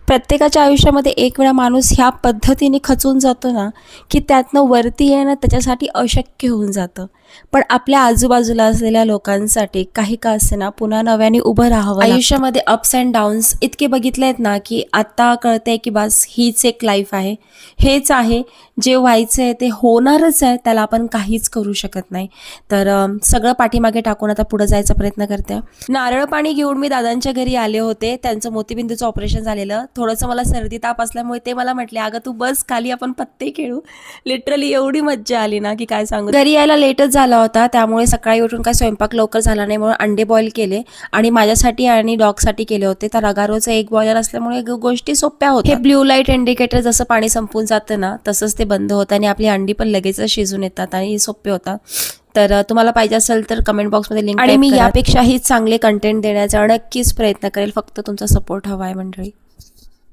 प्रत्येकाच्या आयुष्यामध्ये एक वेळा माणूस ह्या पद्धतीने खचून जातो ना, की त्यातनं वरती येणं त्याच्यासाठी अशक्य होऊन जातं. पण आपल्या आजूबाजूला असलेल्या लोकांसाठी काही का असेना पुन्हा नव्याने उभं राहावं लागतं. आयुष्यामध्ये अप्स अँड डाऊन्स इतके बघितले आहेत ना, की आता कळतंय की बस हीच एक लाईफ आहे. हेच आहे, जे व्हायचं आहे ते होणारच आहे, त्याला आपण काहीच करू शकत नाही. तर सगळं पाठीमागे टाकून आता पुढे जायचा प्रयत्न करते. नारळ पाणी घेऊन मी दादांच्या घरी आले होते. त्यांचं मोतीबिंदूचं ऑपरेशन झालेलं. थोडंसं मला सर्दी ताप असल्यामुळे ते मला म्हटले, "अगं तू बस खाली, आपण पत्ते खेळू." लिटरली एवढी मज्जा आली ना, की काय सांगू. घरी यायला लेटच झाला होता, त्यामुळे सकाळी उठून काय स्वयंपाक लवकर झाला नाही, म्हणून अंडे बॉईल केले आणि माझ्यासाठी आणि डॉगसाठी केले होते. तर अगारोचं एग बॉयलर असल्यामुळे गोष्टी सोप्या होत्या. हे ब्ल्यू लाईट इंडिकेटर जसं पाणी संपून जातं ना, तसंच ते बंद होतं आणि आपली अंडी पण लगेचच शिजून येतात आणि सोपे होतात. तर तुम्हाला पाहिजे असेल तर कमेंट बॉक्समध्ये लिंक, आणि मी यापेक्षाही चांगले कंटेंट देण्याचा नक्कीच प्रयत्न करेल. फक्त तुमचा सपोर्ट हवा आहे मंडळी.